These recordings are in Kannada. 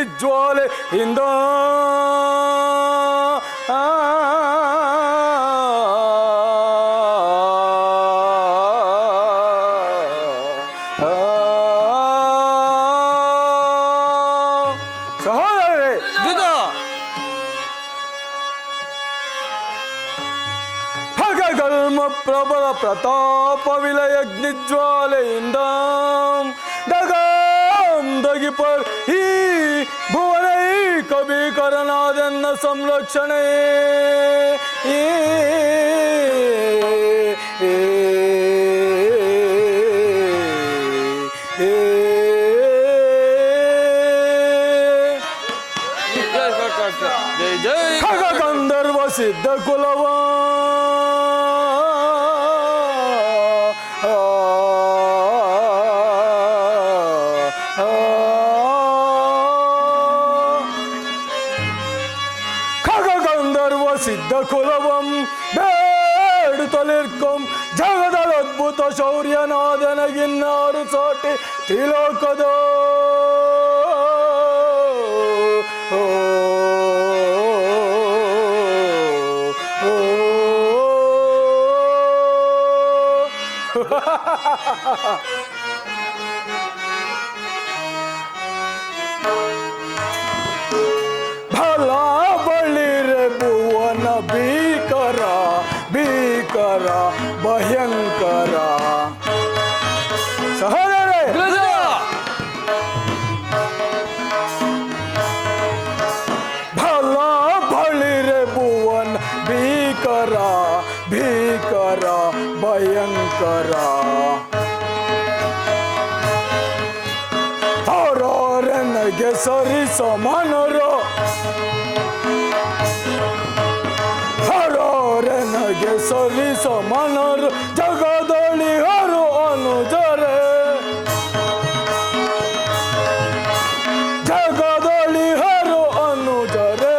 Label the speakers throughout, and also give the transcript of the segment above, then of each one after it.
Speaker 1: ಅಗ್ನಿಜ್ವಾಲೆಯಿಂದ ಸಹೋದರರೇ, ಖಗಗಲ್ಮ ಪ್ರಬಲ ಪ್ರತಾಪ ವಿಲಯಗ್ನಿಜ್ವಾಲೆಯಿಂದ ದಗಿಪರ್ ಈ ಭುವನೈಕ ಭೀಕರನಾದೆನ್ನ ಸಂರಕ್ಷಣೆ
Speaker 2: ಜೈ ಜೈ
Speaker 1: ಖಗ ಗಂಧರ್ವ ಸಿದ್ಧ ಕುಲವ ಸಿದ್ಧ ಕುಲವಂ ಬೇಡುತ್ತಲಿರ್ಕಂ ಜಗದಳ ಅದ್ಭುತ ಶೌರ್ಯನಾದನಗಿನ್ನಾರು ಸಾಟಿ ತ್ರಿಲೋಕದ ಭಲ ಬಳಿರೆ ಭುವನ ಭೀಕರ ಭೀಕರ ಭಯಂಕರ. ಸಹೋದರರೇ, ಭಲ ಬಳಿರೆ ಭುವನ ಭೀಕರ ಭೀಕರ ಭಯಂಕರ. ನನಗೆ ಸರಿ ಸಮಾನರು ನನಗೆ ಸರಿ ಸಮಾನರು ಜಗದಳಿ ಹರು ಅನುಜರೆ ಜಗದಳಿ ಹರು ಅನುಜರೆ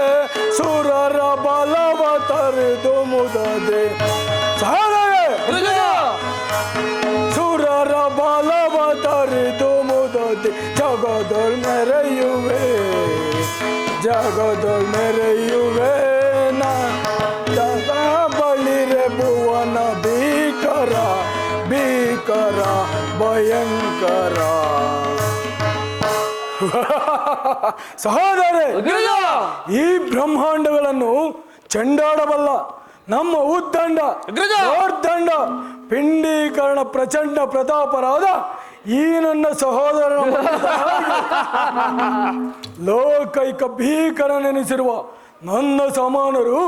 Speaker 1: ಸುರರ ಬಲವ ತರಿದು ಮುದದೆ. ಸುರರ ಬಲವ ತರಿದು ಮುದದೆ ಜಗದೊಳ್ ಮೆರೆಯುವೆ ಜಗದೊಳ್ ಮೆರೆಯುವೆ ಜಗ ಬಳಿರೆ ಭುವನ ಭೀಕರ ಭೀಕರ ಭಯಂಕರ. ಸಹೋದರರೇ, ಈ ಬ್ರಹ್ಮಾಂಡಗಳನ್ನು ಚೆಂಡಾಡಬಲ್ಲ ನಮ್ಮ ಉದ್ದಂಡ ದೊಡ್ಡಂಡ ಪಿಂಡೀಕರಣ ಪ್ರಚಂಡ ಪ್ರತಾಪರಾದ ಈ ನನ್ನ ಸಹೋದರನ ಲೋಕೈಕ ಭೀಕರನೆನಿಸಿರುವ ನನ್ನ ಸಮಾನರು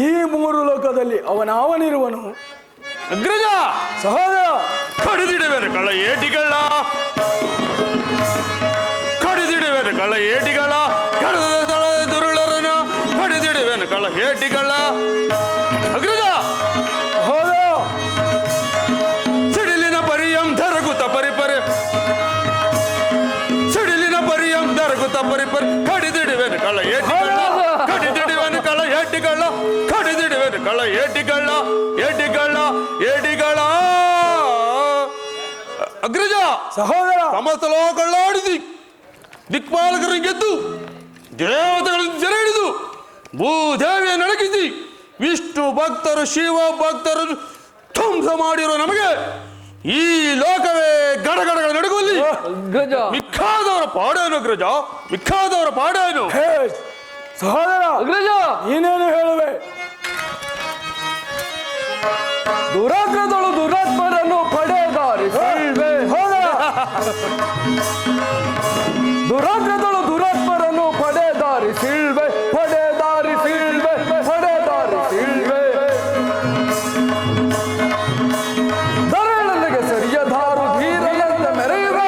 Speaker 1: ಈ ಮೂರು ಲೋಕದಲ್ಲಿ ಅವನಿರುವನು.
Speaker 2: ಅಗ್ರಜ
Speaker 1: ಸಹೋದರ,
Speaker 2: ಕಡಿದಿಡುವೆನು ಕಳ್ಳ ಏಟಿಗಳ ಕಡಿದಿಡುವೆನು ಕಳ್ಳ ಏಟಿಗಳ ಕಡದ ದುರುಳರನ ಕಡಿದಿಡುವೆನು ಕಳ್ಳ ಏಟಿಗಳ. ಅಗ್ರಜ ಸಿಡಿಲಿನ ಪರಿಯಂ ಧರಗುತ್ತ ಪರಿಪರಿ ಸಿಡಿಲಿನ ಪರಿಯಂ ಧರಗುತ್ತ ಪರಿಪರಿ ಕಡಿದಿಡುವೆನು ಕಳ್ಳ ಏಟಿಗಳ ಕಡಿದಿಡುವೆನು ಕಳ್ಳ ಏಟಿಗಳ ಕಡಿದಿಡುವೆನು ಕಳ್ಳ ಏಟಿಗಳ ಏಟಿಗಳ ಏಟಿಗಳ. ಅಗ್ರಜ
Speaker 1: ಸಹೋದರ,
Speaker 2: ಸಮಸ್ತ ಲೋಕಗಳಾಡಿದಿ ದಿಕ್ಪಾಲಕರನ್ನು ಗೆದ್ದು ದೇವತೆಗಳನ್ನು ಜನ ಹಿಡಿದು ಭೂದೇವಿಯ ನಡಗಿಸಿ ವಿಷ್ಣು ಭಕ್ತರು ಶಿವ ಭಕ್ತರನ್ನು ಧ್ವಂಸ ಮಾಡಿರೋ ನಮಗೆ ಈ ಲೋಕವೇ ಗಡಗಡಗಳ ನಡುಗುವಲ್ಲಿ ಮಿಕ್ಕಾದವರ ಪಾಡೇನು ಅಗ್ರಜ, ಮಿಕ್ಕಾದವರ ಪಾಡೇನು.
Speaker 1: ಸಹೋದರ
Speaker 3: ಅಗ್ರಜ,
Speaker 1: ನೀನೇನು ಹೇಳುವೆ?
Speaker 3: ದುರಾಗ್ರದಳು ದುರಾತ್ಮರನ್ನು ಪಡೆದಾರಿ ದುರಾಗ್ರದಳು ದುರಾತ್ಮರನ್ನು ಪಡೆದಾರಿ ಸಿಳ್ವೆ ಪಡೆದಾರಿ ಸಿಳ್ವೆ ಪಡೆದಾರಿ ಸಿಳ್ವೆ. ದರಳನಿಗೆ ಸರಿಯ ಧಾರು ಧೀರನಂತೆ ಮೆರೆಯುವೆ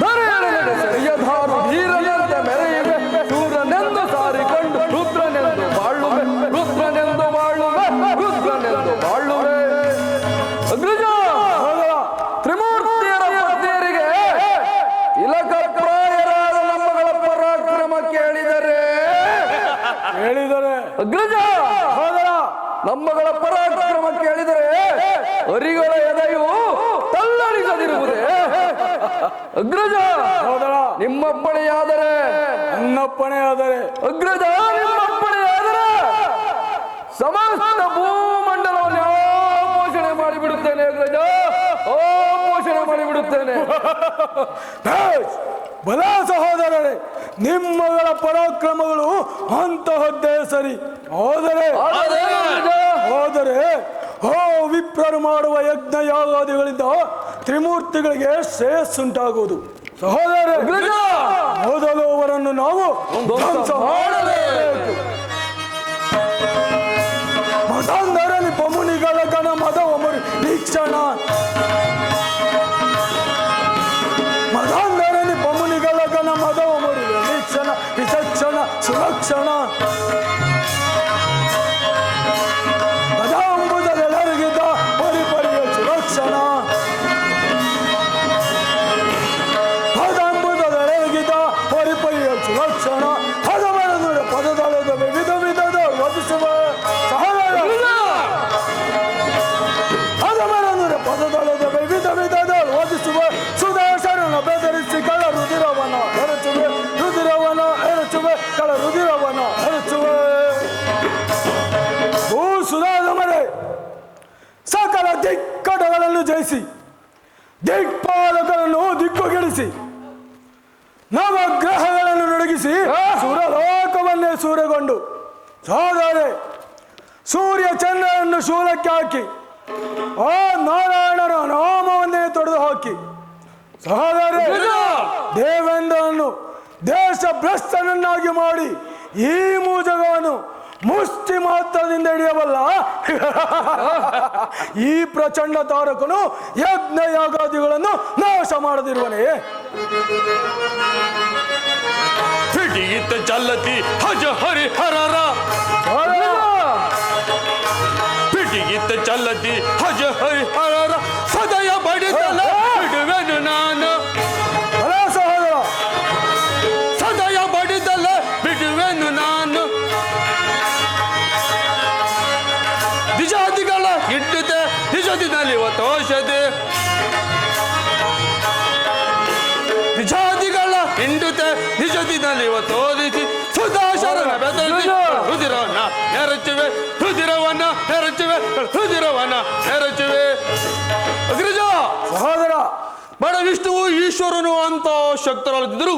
Speaker 3: ದರಳನಿಗೆ ಸರಿಯ ಧಾರು ಧೀರನಂತೆ ಮೆರೆಯುವೆ. ಸೂರ್ಯನೆಂದು ಸಾರಿಕೊಂಡು ರುದ್ರನೆಂದು ಬಾಳುವೆ ರುದ್ರನೆಂದು ಬಾಳುವೆ ರುದ್ರನೆಂದು ಬಾಳುವೆ. ಅಗ್ರಜ, ತ್ರಿಮೂರ್ತಿಯರ ಪತ್ನಿಯರಿಗೆ ತಿಲಕಪ್ರಾಯರಾದ ನಮ್ಮಗಳ ಪರಾಕ್ರಮ ಕೇಳಿದರೆ ಅಗ್ರಜ, ನಮ್ಮಗಳ ಪರಾಕ್ರಮ ಕೇಳಿದರೆ ಅರಿಗಳ ಎದೆಯು ತಲ್ಲಣಿಸದಿರುವುದೇ. ಅಗ್ರಜ
Speaker 1: ಸಹೋದರ
Speaker 3: ನಿಮ್ಮಪ್ಪಣೆಯಾದರೆ
Speaker 1: ನನ್ನಪ್ಪಣೆ ಆದರೆ
Speaker 3: ಅಗ್ರಜ ನಿಮ್ಮಪ್ಪಣೆಯಾದರೆ ಸಮಸ್ತ ಭೂಮಂಡಲವನ್ನು ಪೋಷಣೆ ಮಾಡಿಬಿಡುತ್ತೇನೆ ಅಗ್ರಜ. ಪೋಷಣೆ ಮಾಡಿಬಿಡುತ್ತೇನೆ.
Speaker 1: ಭೇಷ್! ಬಲ ಸಹೋದರರೇ, ನಿಮ್ಮಗಳ ಪರಾಕ್ರಮಗಳು ಅಂತಹದ್ದೇ ಸರಿ. ಹೋದರೆ ವಿಪ್ರರು ಮಾಡುವ ಯಜ್ಞ ಯಾಗಾದಿಗಳಿಂದ ತ್ರಿಮೂರ್ತಿಗಳಿಗೆ ಶ್ರೇಯಸ್ಸುಂಟಾಗುವುದು. ಸಹೋದರರೇ, ಮೊದಲು ಅವರನ್ನು ನಾವು ಧ್ವಂಸ ಮಾಡಬೇಕು. ಮತಾಂಧರಲ್ಲಿ ಪಮುನಿಗಳ ಗಣ ಮದವಮರು ವೀಕ್ಷಣ ಮತಾಂಧರಲ್ಲಿ ಪಮುನಿಗಳ ಗಣ ಮದವಮರು ವೀಕ್ಷಣ ವಿಚಕ್ಷಣ ಸುರಕ್ಷಣ ಮದಾಂಬುದರೆಲ್ಲರಿಗಿದ್ದ ಪರಿಪರಿಯ ಸುರಕ್ಷಣ ಪದಾಂಬುದರೆಲ್ಲರಿಗಿದ್ದ ಪರಿಪರಿಯ ಸುರಕ್ಷಣ ಪದವರನ್ನು ಪದದಳದ ವಿವಿಧ ವಿಧದ ವಧಿಸುವ ಪದದಳದ ವಿವಿಧ ವಿಧದ ಓದಿಸುವ ಸುಧಾಶರನ ಬೆದರಿಸಿ ಕಳ ರುದಿರವನ ಎರಚುವೆ ರುದಿರವನ ಎರಚುವೆ ಕಳ ರುದಿರವನ ಎರಚುವೆ. ಭೂ ಸುಧಾಮರೆ ಸಕಲ ದಿಕ್ಕಟಗಳನ್ನು ಜಯಿಸಿ ದಿಕ್ಪಾಲಕರನ್ನು ದಿಕ್ಕುಗಿಡಿಸಿ ನವಗ್ರಹಗಳನ್ನು ನಡುಗಿಸಿ ಸುರಲೋಕವನ್ನೇ ಸೂರೆಗೊಂಡು ಸಹೋದರರೇ, ಸೂರ್ಯ ಚಂದ್ರನನ್ನು ಶೂಲಕ್ಕೆ ಹಾಕಿ ಆ ನಾರಾಯಣನ ನಾಮವನ್ನೇ ತೊಡೆದು ಹಾಕಿ ಸಹೋದರರೇ, ದೇವೇಂದ್ರನನ್ನು ದೇಶ ಭ್ರಷ್ಟನನ್ನಾಗಿ ಮಾಡಿ ಈ ಮೂಜಗವನ್ನು ಮುಷ್ಟಿ ಮಾತ್ರದಿಂದ ಹಿಡಿಯಬಲ್ಲ ಈ ಪ್ರಚಂಡ ತಾರಕನು ಯಜ್ಞ ಯಾಗಾದಿಗಳನ್ನು ನಾಶ ಮಾಡದಿರುವನೇ.
Speaker 2: ಹಿಡಿಯಿತ ಚಲ್ಲತಿ ಹಜ ಹರಿಹರರ ಹಿಡಿಯಿತ ಚಲ್ಲತಿ ಹಜ ಹರಿಹರರ ಸದಯ ಬಡಿದಲ ಬಿಡುವೆನು ನಾನು
Speaker 1: ಬಲ ಸಹೋದರ,
Speaker 2: ಸದಯ ಬಡಿದಲ ಬಿಡುವೆನು ನಾನು ನಿಜಾದಿಗಳ ಹಿಡ್ಡುತ್ತೆ ನಿಜದಿನಲ್ಲಿ ತೋಷದೆ ನಿಜಾದಿಗಳ ಹಿಂಡುತ್ತೆ ನಿಜದಿನಲ್ಲಿ ತೋರಿಸಿ ಸುಧಾಶರನ ಬೆದರಿಸಿ ರುದಿರವನ್ನ ಎರಚುವೆ ರುದಿರವನ್ನ ಎರಚುವೆ ರುದಿರವನ್ನ ಎರಚುವೆ. ಅಗ್ರಜ
Speaker 1: ಸಹೋದರ,
Speaker 2: ಬಡ ವಿಷ್ಣುವು ಈಶ್ವರನು ಅಂತ ಶಕ್ತರಲ್ಲಿದ್ದರು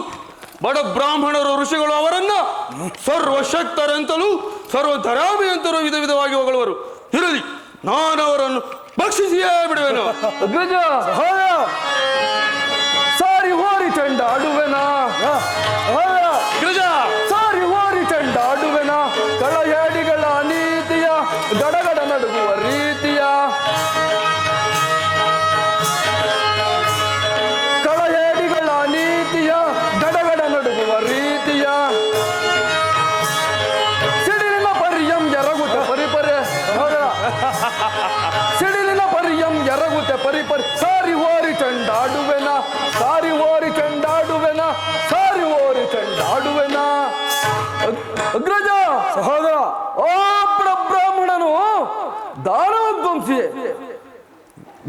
Speaker 2: ಬಡ ಬ್ರಾಹ್ಮಣರು ಋಷಿಗಳು ಅವರನ್ನ ಸರ್ವಶಕ್ತರೆಂತಲೂ ಸರ್ವಧರಾಮಿ ಅಂತಲೂ ವಿಧ ವಿಧವಾಗಿ ಹೊಗಳುವರು. ಇರಲಿ, ನಾನು ಅವರನ್ನು ಭಕ್ಷಿಸಿಯೇ ಬಿಡುವೆನು.
Speaker 3: ಅಗ್ರಜ
Speaker 1: ಸಹೋದರ,
Speaker 3: ಸಾರಿ ಹೋರಿ ಚೆಂಡಾಡುವೆನಾ
Speaker 2: ಅಗ್ರಜ
Speaker 3: ಸಾರಿ ಹೋರಿ ಚೆಂಡಾಡುವೆನ ಕಳಹೇಡಿಗಳ ನೀತಿಯ ಗಡಗಡ ನಡುಗುವ ರೀತಿಯ ಕಳಹೇಡಿಗಳ ನೀತಿಯ ಗಡಗಡ ನಡುಗುವ ರೀತಿಯ ಸಿಡಿಲಿನ ಪರಿಯಂ ಎರಗುತ್ತ ಪರಿಪರೆ ಸಿಡಿಲಿನ ಪರಿಯಂ ಎರಗುತ್ತೆ ಪರಿಪರಿ ಸಾರಿ ಹೋರಿ ಚೆಂಡಾಡುವೆನ ಸಾರಿ ಹೋರಿ ಚೆಂಡಾಡುವೆನ ಸಾರಿ ಹೋರಿ ಚೆಂಡಾಡುವೆನ. ಅಗ್ರಜ
Speaker 1: ಸಹೋದರ,
Speaker 3: ಒಬ್ಬ ಬ್ರಾಹ್ಮಣನು ದಾನವಧ್ವಂಸಿಯೇ.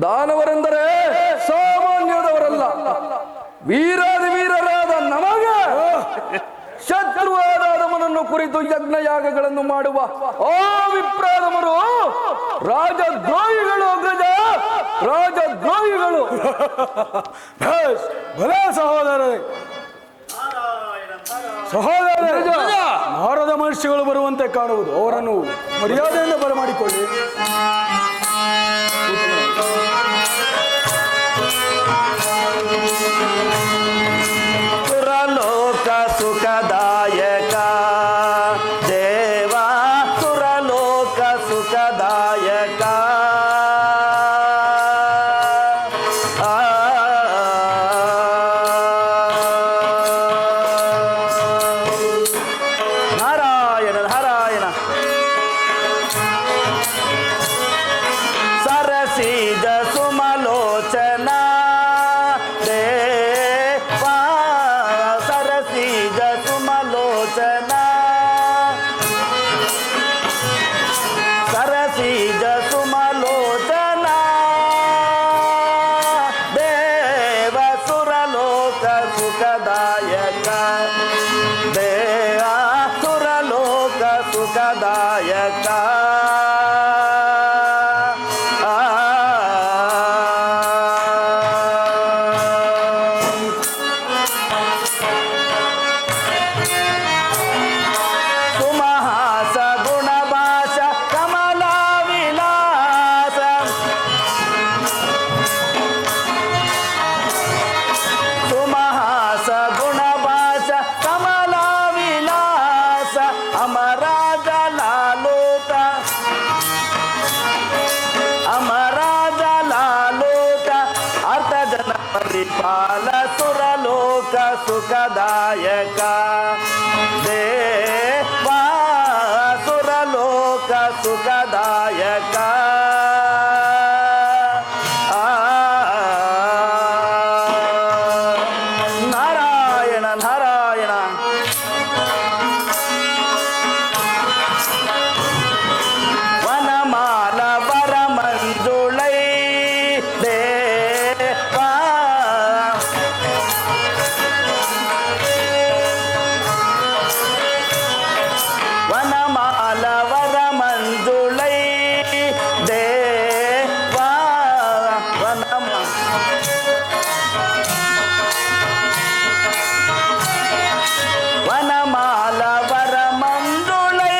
Speaker 3: ದಾನವರೆಂದರೆ ಸಾಮಾನ್ಯದವರಲ್ಲ, ವೀರಾದಿ ವೀರರಾದ ನಮಗೆ ಶತ್ರುವಾದವನನ್ನು ಕುರಿತು ಯಜ್ಞ ಯಾಗಗಳನ್ನು ಮಾಡುವ ಆ ವಿಪ್ರಾದಮರು ರಾಜದ್ರೋಹಿಗಳು. ಅಗ್ರಜ ರಾಜದ್ರೋಹಿಗಳು.
Speaker 1: ಭೇಷ್! ಬಲ ಸಹೋದರರೇ, ಸಹೋದರರೇ, ನಾರದ ಮಹರ್ಷಿಗಳು ಬರುವಂತೆ ಕಾಣುವುದು. ಅವರನ್ನು ಮರ್ಯಾದೆಯಿಂದ ಬರಮಾಡಿಕೊಳ್ಳಿ.
Speaker 4: ಸುರಲೋಕ ಸುಖದಾಯಕ ದೇವ ಸುರಲೋಕ ಸುಖದಾಯಕ ನಾರಾಯಣ ನಾರಾಯಣ ಸರಸಿಜ ಸುಮಲೋಚನ ದೇವಾ ಸರಸಿಜ ಸುಮಲೋಚನ ಸರಸಿಜ ಸುಮ ಶ್ರೀಪಾಲ ಸುರಲೋಕ ಸುಖದಾಯಕ ದೇವಾ ಸುರಲೋಕ ಸುಖದಾಯಕ ನಾರಾಯಣ ನಾರಾಯಣ ವನಮಾಲ ವರ ಮಂಜುಳೈ ದೇವಾ ವನಮಾಲ ವರ ಮಂಜುಳೈ ದೇವಾ ವನಮಾಲ ವರ ಮಂಜುಳೈ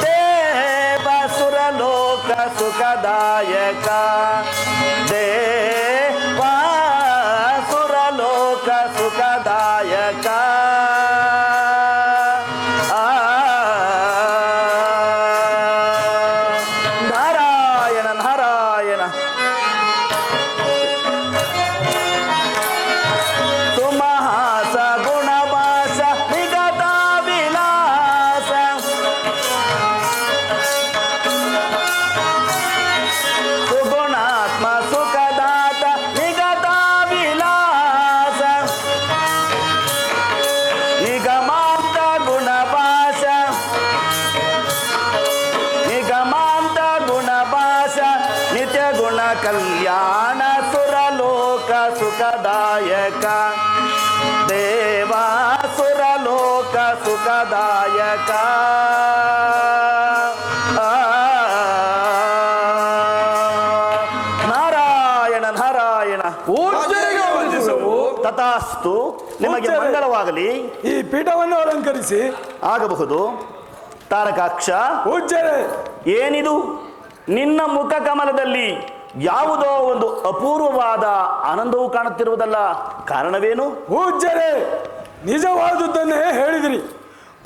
Speaker 4: ದೇವ ಸುರಲೋಕ ಸುಖದಾಯಕ ದೇವಾ ಸುರಲೋಕ ಸುಖದಾಯಕ ನಾರಾಯಣ ನಾರಾಯಣ ಸುಮಹಾಸ ಗುಣವಾಸ ನಿಗತ ವಿಲಾಸ ಸುಗುಣಾತ್ಮ ಸುಖದಾತ ನಿಗತ ವಿಲಾಸ ನಿಗಮಾಂತ ಗುಣವಾಸ ನಿಗಮಾಂತ ಗುಣವಾಸ ನಿತ್ಯ ಗುಣ ಕಲ್ಯಾಣ ಸುರಲೋಕ ಸುಖದಾಯಕ ದೇವಾ ಸುರಲೋಕ ಸುಖದಾಯಕ ನಾರಾಯಣ ನಾರಾಯಣ
Speaker 3: ಪೂಜ್ಯರಿಗೆ ವಂದಿಸುವು.
Speaker 4: ತಥಾಸ್ತು ನಿಮಗೆ
Speaker 1: ಪೂಜ್ಯರೇ.
Speaker 4: ಮಂಗಳವಾಗಲಿ.
Speaker 1: ಈ ಪೀಠವನ್ನು ಅಲಂಕರಿಸಿ.
Speaker 4: ಆಗಬಹುದು. ತಾರಕಾಕ್ಷ
Speaker 1: ಪೂಜ್ಯರೇ,
Speaker 4: ಏನಿದು ನಿನ್ನ ಮುಖ ಕಮಲದಲ್ಲಿ ಯಾವುದೋ ಒಂದು ಅಪೂರ್ವವಾದ ಆನಂದವು ಕಾಣುತ್ತಿರುವುದಲ್ಲ, ಕಾರಣವೇನು?
Speaker 1: ಪೂಜ್ಯರೇ, ನಿಜವಾದುದನ್ನೇ ಹೇಳಿದಿರಿ.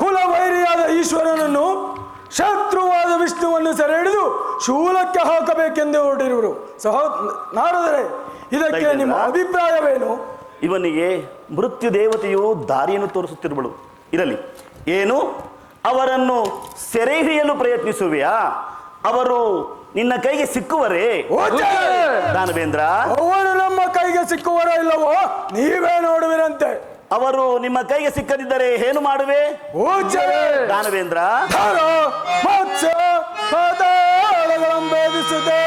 Speaker 1: ಕುಲವೈರಿಯಾದ ಈಶ್ವರನನ್ನು ಶತ್ರುವಾದ ವಿಷ್ಣುವನ್ನು ಸೆರೆ ಹಿಡಿದು ಶೂಲಕ್ಕೆ ಹಾಕಬೇಕೆಂದೇ ಹೊರಟಿರುವರು. ನಾರದರೆ, ಇದಕ್ಕೆ ನಿಮ್ಮ ಅಭಿಪ್ರಾಯವೇನು?
Speaker 4: ಇವನಿಗೆ ಮೃತ್ಯು ದೇವತೆಯು ದಾರಿಯನ್ನು ತೋರಿಸುತ್ತಿರುವಳು. ಇರಲಿ, ಏನು ಅವರನ್ನು ಸೆರೆ ಹಿಡಿಯಲು ಪ್ರಯತ್ನಿಸುವೆಯಾ? ಅವರು ನಿನ್ನ ಕೈಗೆ ಸಿಕ್ಕುವರೇ?
Speaker 1: ಪೂಜ್ಯರೇ,
Speaker 4: ದಾನವೇಂದ್ರ,
Speaker 1: ಅವರು ನಮ್ಮ ಕೈಗೆ ಸಿಕ್ಕುವರೋ ಇಲ್ಲವೋ ನೀವೇ ನೋಡುವಿರಂತೆ.
Speaker 4: ಅವರು ನಿಮ್ಮ ಕೈಗೆ ಸಿಕ್ಕದಿದ್ದರೆ ಏನು ಮಾಡುವೆ?
Speaker 1: ಪೂಜ್ಯರೇ,
Speaker 4: ದಾನವೇಂದ್ರ,
Speaker 1: ಧರ ಮತ್ಸ್ಯ ಪಾತಾಳಗಳನ್ನು ಭೇದಿಸಿದೆ.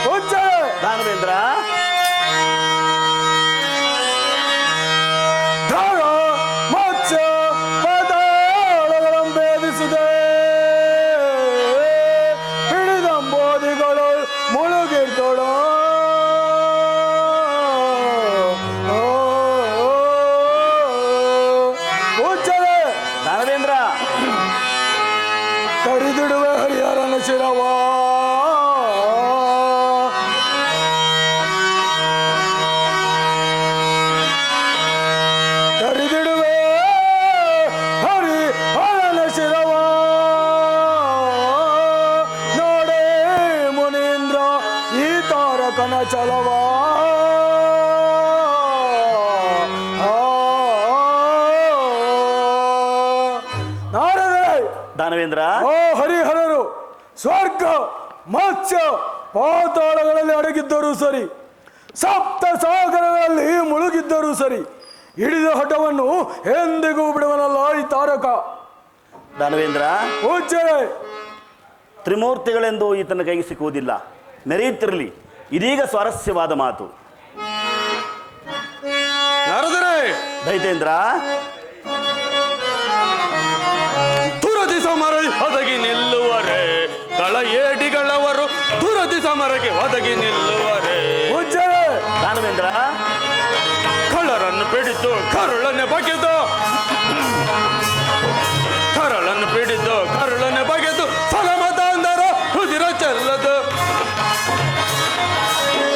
Speaker 1: ಪೂಜ್ಯರೇ,
Speaker 4: ದಾನವೇಂದ್ರ,
Speaker 1: ಧರ ಮತ್ಸ್ಯ ಪಾತಾಳಗಳನ್ನು ಭೇದಿಸಿದೆ. ಹಿಡಿದಂಬೋದಿಗಳು ಮುಳುಗಿರ್ತೋಳು. ಪೂಜ್ಯರೇ,
Speaker 4: ದಾನವೇಂದ್ರ,
Speaker 1: ತಡಿದಿಡುವೆ ಹರಿಹರನ ಶಿರವ. ತಡಿದಿಡುವೆ ಹರಿಹರನ ಶಿರವ. ನೋಡೇ ಮುನೀಂದ್ರ ಈ ತಾರಕನ ಚಲವ. ನಾರದೇ,
Speaker 4: ದಾನವೇಂದ್ರ,
Speaker 1: ಓ ಹರಿಹರರು ಸ್ವರ್ಗ ಮತ್ಸ್ಯ ಪಾತಾಳಗಳಲ್ಲಿ ಅಡಗಿದ್ದರೂ ಸರಿ, ಸಪ್ತ ಸಾಗರಗಳಲ್ಲಿ ಮುಳುಗಿದ್ದರೂ ಸರಿ, ಹಿಡಿದ ಹಠವನ್ನು ಎಂದಿಗೂ ಬಿಡುವನಲ್ಲ ಈ ತಾರಕ.
Speaker 4: ದಾನವೇಂದ್ರ,
Speaker 1: ಪೂಜ್ಯರೇ,
Speaker 4: ತ್ರಿಮೂರ್ತಿಗಳೆಂದು ಈತನ ಕೈಗೆ ಸಿಕ್ಕುವುದಿಲ್ಲ. ಮೆರೆಯುತ್ತಿರಲಿ. ಇದೀಗ ಸ್ವಾರಸ್ಯವಾದ ಮಾತು.
Speaker 2: ನಾರದರೆ,
Speaker 4: ದೈತೇಂದ್ರ,
Speaker 2: ತುರದಿ ಸಮರ ಒದಗಿ ನಿಲ್ಲುವರೆ, ತಳ ಏಡಿಗಳವರು ತುರದಿ ಸಮರಕ್ಕೆ ಒದಗಿ ನಿಲ್ಲುವರೆ.
Speaker 1: ಪೂಜ್ಯರೇ,
Speaker 4: ದಾನವೇಂದ್ರ,
Speaker 2: ಕಳ್ಳರನ್ನು ಪಿಡಿದು ಕರುಳನ್ನೇ ಬಗೆದು, ಕರಳನ್ನು ಪಿಡಿದು ಕರುಳನ್ನೇ ಬಗೆದು ಸಲಮತಾಂದರ ರುದಿರ ಚೆಲ್ಲದು,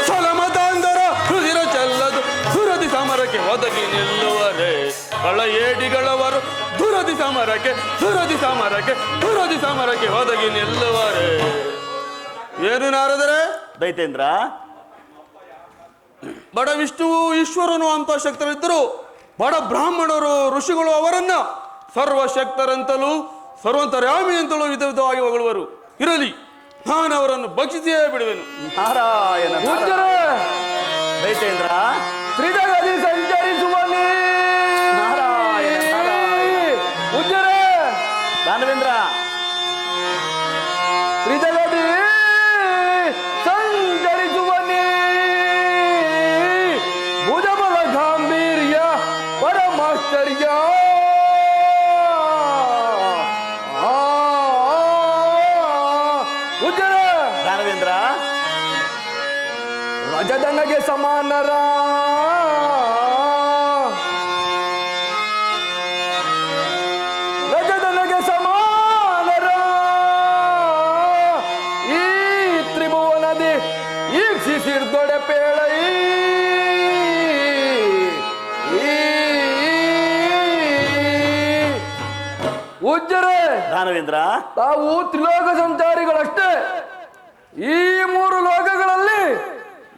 Speaker 2: ಸಲಮತಾಂದರ ರುದಿರ ಚೆಲ್ಲದು. ತುರದಿ ಸಮರಕ್ಕೆ ಒದಗಿ ನಿಲ್ಲುವರೆ, ಕಳ್ಳ ಏಡಿಗಳವರು ತುರದಿ ಸಮರಕ್ಕೆ ತುರದಿ ಸಮರಕ್ಕೆ ತುರದಿ ಸಮರಕ್ಕೆ ಒದಗಿ ನಿಲ್ಲುವರೆ. ಏನು ನಾರದರೆ?
Speaker 4: ದೈತೇಂದ್ರ
Speaker 2: ಬಡ ವಿಷ್ಣುವು ಈಶ್ವರನು ಅಂತ ಶಕ್ತರಿದ್ದರು. ಬಡ ಬ್ರಾಹ್ಮಣರು ಋಷಿಗಳು ಅವರನ್ನ ಸರ್ವಶಕ್ತರಂತಲೂ ಸರ್ವಂತರ್ಯಾಮಿ ಅಂತಲೂ ವಿಧ ವಿಧವಾಗಿ ಹೊಗಳುವರು. ಇರಲಿ, ನಾನು ಅವರನ್ನು ಭಕ್ಷಿಸಿಯೇ ಬಿಡುವೆನು.
Speaker 4: ನಾರಾಯಣ
Speaker 3: ಪೂಜ್ಯರೇ,
Speaker 4: ದೈತೇಂದ್ರ
Speaker 3: ತ್ರಿಜಗದಿ ಸಂಚರಿಸುವನೇ
Speaker 4: ನಾರಾಯಣ ನಾರಾಯಣ.
Speaker 3: ಪೂಜ್ಯರೇ,
Speaker 4: ದಾನವೇಂದ್ರ
Speaker 3: ತ್ರಿಜಗದಿ ಸಂಚರಿಸುವನೇ ಭುಜಬಲ ಗಾಂಭೀರ್ಯ ಪರಮಾಶ್ಚರ್ಯ ಪೂಜ್ಯರೇ,
Speaker 4: ದಾನವೇಂದ್ರ
Speaker 3: ರಜದನಗೆ ಸಮಾನರ ರಜದನಗೆ ಸಮಾನರ ಈ ತ್ರಿಭುವನದಿ ಈಕ್ಷಿಸಿರ್ದೊಡೆ ಪೇಳೈ ಉಜ್ಜರೆ
Speaker 4: ದಾನವೇಂದ್ರ
Speaker 3: ತಾವು ತ್ರಿಲೋಕ ಸಂಚಾರಿಗಳಷ್ಟೇ. ಈ 3 ಲೋಕಗಳಲ್ಲಿ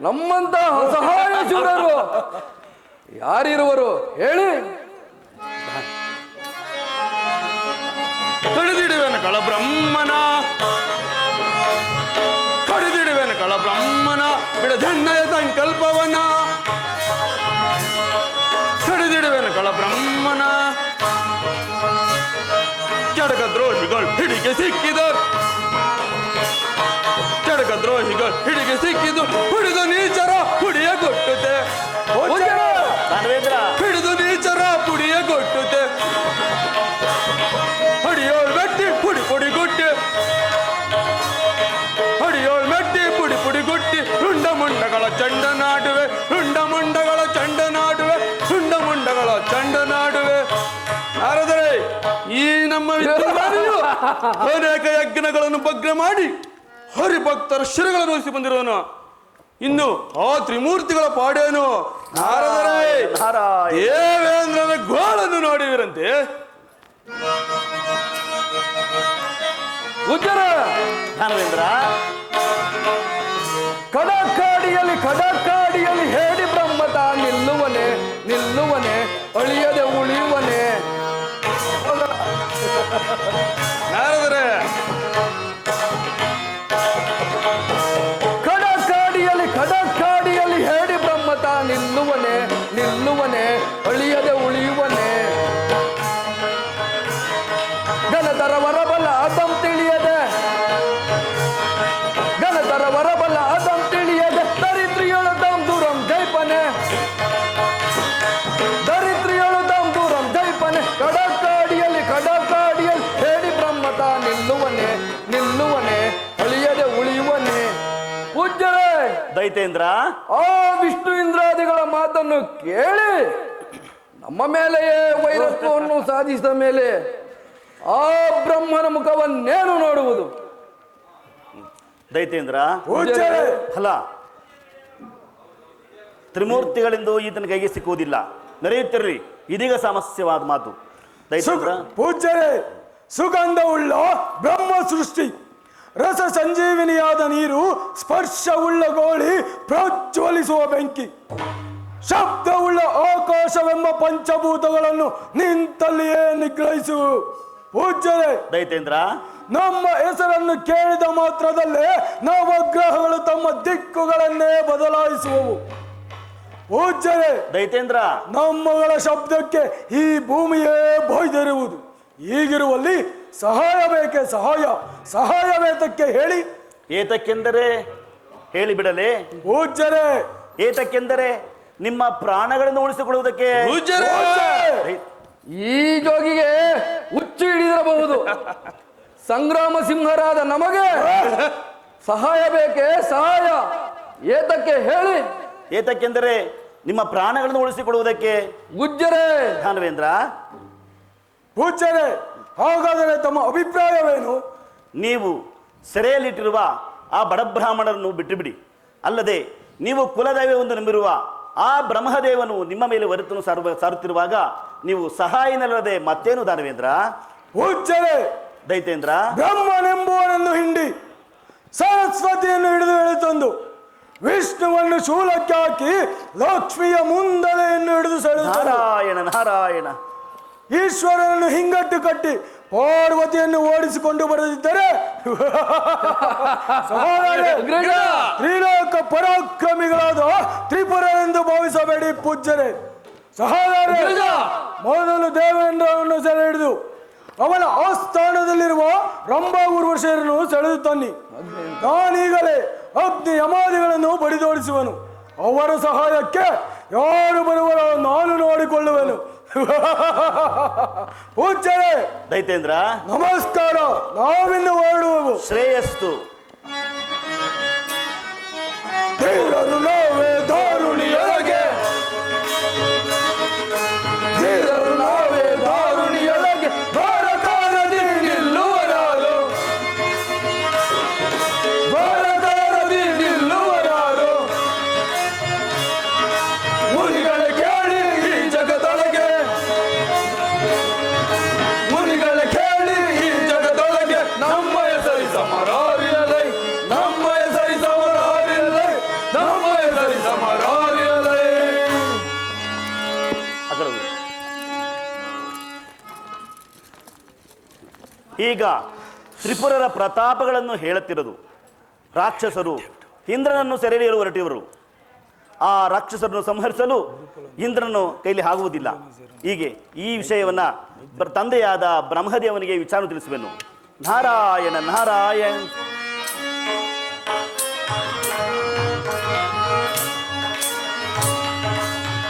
Speaker 3: ನಮ್ಮಂತ ಅಸಹಾಯ ಶೂರರು ಯಾರಿರುವರು ಹೇಳಿ?
Speaker 2: ಕಡಿದಿಡುವೆನು ಕಳ ಬ್ರಹ್ಮನ, ಕಡಿದಿಡುವೆನು ಕಳ ಬ್ರಹ್ಮನ ಬಿಡದಣ್ಣಯ ಸಂಕಲ್ಪವನ, ಕಡಿದಿಡುವೆನು ಕಳ ಬ್ರಹ್ಮನ. ಕೆಡಕ ದ್ರೋಹಿಗಳು ಹಿಡಿಗೆ ಸಿಕ್ಕಿದರು, ಕೆಡಕ ದ್ರೋಹಿಗಳು ಹಿಡಿಗೆ ಸಿಕ್ಕಿದ್ದು ಹುಡಿದು ನೀಚರ ಪುಡಿಯ ಕೊಟ್ಟುತ್ತೆ.
Speaker 4: ದಾನವೇಂದ್ರ
Speaker 2: ಹಿಡಿದು ನೀಚರ ಪುಡಿಯ ಕೊಟ್ಟುತ್ತೆ. ಹಡಿಯೋಳ್ ಮೆಟ್ಟಿ ಪುಡಿ ಪುಡಿ ಗುಟ್ಟಿ, ಹಡಿಯೋಳ್ ಮೆಟ್ಟಿ ಪುಡಿ ಪುಡಿ ಗುಟ್ಟಿ ರುಂಡ ಮುಂಡಗಳ ಚಂಡ ನಾಡುವೆ, ರುಂಡ ಮುಂಡಗಳ ಚಂಡ ನಾಡುವೆ, ರುಂಡ ಮುಂಡಗಳ ಚಂಡ ನಾಡುವೆ. ನಾರದರೆ, ಈ ನಮ್ಮ ವಿದ್ಯಾರ್ಥಿಯು ಅನೇಕ ಯಜ್ಞಗಳನ್ನು ಭಗ್ನ ಮಾಡಿ ಹರಿಭಕ್ತರ ಶಿರಗಳನ್ನು ಉಳಿಸಿ ಬಂದಿರುವನು. ಇನ್ನು ಆ ತ್ರಿಮೂರ್ತಿಗಳ ಪಾಡೇನು? ನಾರದರೆ,
Speaker 4: ನಾರಾಯಣ
Speaker 2: ದೇವೇಂದ್ರನ ಗೋಳನ್ನು ನೋಡಿವಿರಂತೆ.
Speaker 3: ಉಜ್ಜರ
Speaker 4: ದಾನವೇಂದ್ರ
Speaker 3: ಕಡಕಾಡಿಯಲ್ಲಿ ಹೇಳಿ ಬ್ರಹ್ಮತ ನಿಲ್ಲುವನೆ ನಿಲ್ಲುವನೆ ಅಳಿಯದೆ ಉಳಿಯುವನೆ.
Speaker 2: ನಾರದರೆ,
Speaker 3: ಕಡಕಾಡಿಯಲ್ಲಿ ಹೇಳಿ ಬ್ರಹ್ಮತ ನಿಲ್ಲುವನೆ ನಿಲ್ಲುವನೆ ಅಳಿಯದೆ ಉಳಿಯುವನೆ. ಗಣತರ ವರಬಲ ಅದಂ ತಿಳಿಯದೆ, ಗಣತರ ವರಬಲ ಅದಂ ತಿಳಿಯದೆ ದರಿದ್ರಿಯಳು ದಂ ದೂರಂ ಜೈಪನೆ, ದರಿದ್ರಿಯಳು ದಂ ದೂರಂ ಜೈಪನೆ. ಕಡಕಾಡಿಯಲ್ಲಿ ಹೇಳಿ ಬ್ರಹ್ಮತ ನಿಲ್ಲುವನೆ ನಿಲ್ಲುವನೆ ಅಳಿಯದೆ ಉಳಿಯುವನೆ. ಪೂಜ್ಯರೇ,
Speaker 4: ದೈತೇಂದ್ರ
Speaker 3: ಆ ವಿಷ್ಣು ಇಂದ್ರಾದಿಗಳ ಮಾತನ್ನು ಕೇಳಿ ನಮ್ಮ ಮೇಲೆಯೇ ವೈರತ್ವವನ್ನು ಸಾಧಿಸಿದ ಮೇಲೆ ಆ ಬ್ರಹ್ಮನ ಮುಖವನ್ನೇನು ನೋಡುವುದು?
Speaker 4: ದೈತೇಂದ್ರ
Speaker 1: ಪೂಜ್ಯರೇ,
Speaker 4: ಅಲ್ಲ, ತ್ರಿಮೂರ್ತಿಗಳಿಂದ ಈತನ ಕೈಗೆ ಸಿಕ್ಕುವುದಿಲ್ಲ. ನಡೆಯುತ್ತಿರ್ರಿ, ಇದೀಗ ಸಮಸ್ಯವಾದ ಮಾತು. ದೈತೇಂದ್ರ
Speaker 1: ಪೂಜ್ಯರೇ, ಸುಗಂಧವುಳ್ಳ ಬ್ರಹ್ಮ ಸೃಷ್ಟಿ, ರಸ ಸಂಜೀವಿನಿಯಾದ ನೀರು, ಸ್ಪರ್ಶವುಳ್ಳ ಗೋಳಿ, ಪ್ರಜ್ವಲಿಸುವ ಬೆಂಕಿ, ಶಬ್ದವುಳ್ಳ ಆಕಾಶವೆಂಬ ಪಂಚಭೂತಗಳನ್ನು ನಿಂತಲ್ಲಿಯೇ ನಿಗ್ರಹಿಸು. ಪೂಜ್ಯರೇ,
Speaker 4: ದೈತೇಂದ್ರ
Speaker 1: ನಮ್ಮ ಹೆಸರನ್ನು ಕೇಳಿದ ಮಾತ್ರದಲ್ಲೇ ನವಗ್ರಹಗಳು ತಮ್ಮ ದಿಕ್ಕುಗಳನ್ನೇ ಬದಲಾಯಿಸುವವು. ಪೂಜ್ಯರೇ,
Speaker 4: ದೈತೇಂದ್ರ
Speaker 1: ನಮ್ಮಗಳ ಶಬ್ದಕ್ಕೆ ಈ ಭೂಮಿಯೇ ಬೊಯ್ದಿರುವುದು. ಹೀಗಿರುವಲ್ಲಿ ಸಹಾಯ ಬೇಕೆ ಸಹಾಯ ಬೇತಕ್ಕೆ ಹೇಳಿ.
Speaker 4: ಏತಕ್ಕೆಂದರೆ ಹೇಳಿಬಿಡಲೇ.
Speaker 1: ಪೂಜ್ಯರೇ,
Speaker 4: ಏತಕ್ಕೆಂದರೆ ನಿಮ್ಮ ಪ್ರಾಣಗಳನ್ನು ಉಳಿಸಿಕೊಳ್ಳುವುದಕ್ಕೆ.
Speaker 2: ಪೂಜ್ಯರೇ,
Speaker 3: ಈ ಜೋಗಿಗೆ ಹುಚ್ಚು ಹಿಡಿದಿರಬಹುದು. ಸಂಗ್ರಾಮ ಸಿಂಹರಾದ ನಮಗೆ ಸಹಾಯ ಬೇಕೆ ಸಹಾಯ ಏತಕ್ಕೆ ಹೇಳಿ.
Speaker 4: ಏತಕ್ಕೆಂದರೆ ನಿಮ್ಮ ಪ್ರಾಣಗಳನ್ನು ಉಳಿಸಿಕೊಳ್ಳುವುದಕ್ಕೆ.
Speaker 3: ಗುಜ್ಜರೇ,
Speaker 4: ದಾನವೇಂದ್ರ
Speaker 1: ಪೂಜ್ಯರೇ, ಹಾಗಾದರೆ ತಮ್ಮ ಅಭಿಪ್ರಾಯವೇನು?
Speaker 4: ನೀವು ಸೆರೆಯಲ್ಲಿಟ್ಟಿರುವ ಆ ಬಡಬ್ರಾಹ್ಮಣರನ್ನು ಬಿಟ್ಟು ಬಿಡಿ. ಅಲ್ಲದೆ ನೀವು ಕುಲದೈವವೆಂದು ನಂಬಿರುವ ಆ ಬ್ರಹ್ಮದೇವನು ನಿಮ್ಮ ಮೇಲೆ ಹೊರತನ್ನು ಸಾರುತ್ತಿರುವಾಗ ನೀವು ಸಹಾಯನಲ್ಲದೆ ಮತ್ತೇನು ದಾನವೇಂದ್ರ?
Speaker 1: ಪೂಜ್ಯರೇ,
Speaker 4: ದೈತೇಂದ್ರ
Speaker 1: ಬ್ರಹ್ಮನೆಂಬುವನನ್ನು ಹಿಂಡಿ ಸರಸ್ವತಿಯನ್ನು ಹಿಡಿದು ಎಳೆತಂದು ವಿಷ್ಣುವನ್ನು ಶೂಲಕ್ಕೆ ಹಾಕಿ ಲಕ್ಷ್ಮಿಯ ಮುಂದಲೆಯನ್ನು ಹಿಡಿದು ಸೆಳೆದರು.
Speaker 4: ನಾರಾಯಣ ನಾರಾಯಣ.
Speaker 1: ಈಶ್ವರನನ್ನು ಹಿಂಗಟ್ಟು ಕಟ್ಟಿ ಪಾರ್ವತಿಯನ್ನು ಓಡಿಸಿಕೊಂಡು ಬರದಿದ್ದರೆ ತ್ರಿಲೋಕ ಪರಾಕ್ರಮಿಗಳಾದ ತ್ರಿಪುರರೆಂದು ಭಾವಿಸಬೇಡಿ ಪೂಜ್ಯರೇ. ಸಹೋದರರೇ, ಮೊದಲು ದೇವೇಂದ್ರನನ್ನು ಸೆರೆ ಹಿಡಿದು ಅವನ ಆಸ್ಥಾನದಲ್ಲಿರುವ ರಂಭಾ ಊರ್ವಶಿಯರನ್ನು ಸೆಳೆದು ತನ್ನಿ. ನಾನೀಗಲೇ ಅಗ್ನಿ ಯಮಾದಿಗಳನ್ನು ಬಡಿದೋಡಿಸುವನು. ಅವರ ಸಹಾಯಕ್ಕೆ ಯಾರು ಬರುವರೋ ನಾನು ನೋಡಿಕೊಳ್ಳುವೆನು. ಪೂಜ್ಯರೇ,
Speaker 4: ದೈತೇಂದ್ರ
Speaker 1: ನಮಸ್ಕಾರ. ನಾವಿನ್ನು ಹೊರಡುವೆವು.
Speaker 4: ಶ್ರೇಯಸ್ತು.
Speaker 1: ಧೀರರು ನಾವೇ ದಾರುಣಿಯೊಳಗೆ, ಧೀರರು ನಾವೇ ದಾರುಣಿಯೊಳಗೆ, ದ್ವಾರಕಾರದಿ ನಿಲ್ಲುವರಾರು, ದ್ವಾರಕಾರದಿ ನಿಲ್ಲುವರಾರು. ಮುನಿಗಳ ಕೇಳಿ ಈ ಜಗದೊಳಗೆ, ಮುನಿಗಳ ಕೇಳಿ ಈ ಜಗದೊಳಗೆ, ನಮ್ಮಯ ಸರಿ ಸಮರಾರಿಯಲೈ, ನಮ್ಮಯ ಸರಿ ಸಮರಾರಿಯಲೈ, ನಮ್ಮಯ ಸರಿ ಸಮರಾರಿಯಲೈ.
Speaker 4: ಈಗ ತ್ರಿಪುರರ ಪ್ರತಾಪಗಳನ್ನು ಹೇಳುತ್ತಿರೋದು. ರಾಕ್ಷಸರು ಇಂದ್ರನನ್ನು ಸೆರೆ ಹಿಡಿಯಲು ಹೊರಟಿವರು. ಆ ರಾಕ್ಷಸರನ್ನು ಸಂಹರಿಸಲು ಇಂದ್ರನು ಕೈಲಿ ಆಗುವುದಿಲ್ಲ. ಹೀಗೆ ಈ ವಿಷಯವನ್ನ ತಂದೆಯಾದ ಬ್ರಹ್ಮದೇವನಿಗೆ ವಿಚಾರ ತಿಳಿಸುವೆನು. ನಾರಾಯಣ ನಾರಾಯಣ.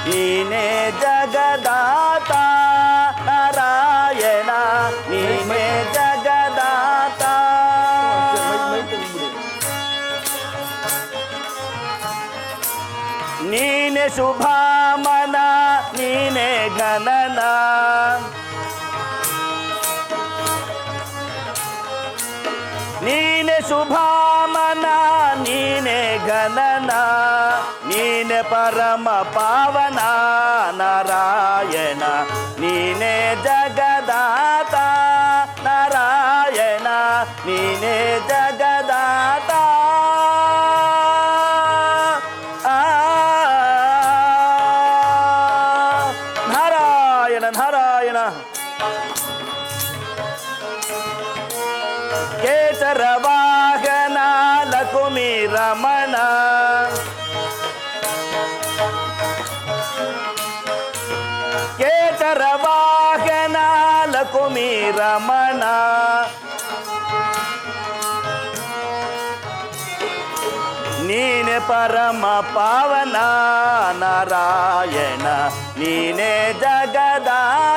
Speaker 4: ನೀನೇ ಜಗದಾತ ನಾರಾಯಣ, ನೀನೇ ಜಗದಾತ. ನೀನೆ ಶುಭಾಮನ, ನೀನೆ ಘನನ, ನೀನೆ ಶುಭಾಮನ, ನೀನೆ ಘನನ, ನೀನೆ ಪರಮ ಪಾವನ ನಾರಾಯಣ, ನೀನೆ ಜಗದಾತ ನಾರಾಯಣ, ನೀನೆ ಜಗದಾತ. ನಾರಾಯಣ ನಾರಾಯಣ. ಕೇಸರ ವಾಹನ ಲಕುಮಿ ರಮಣ, ಕೇಸರ ವಾಹನ ಲಕುಮಿ ರಮಣ, ನೀನೆ ಪರಮ ಪಾವನ ನಾರಾಯಣ, ನೀನೆ ಜಗದಾತ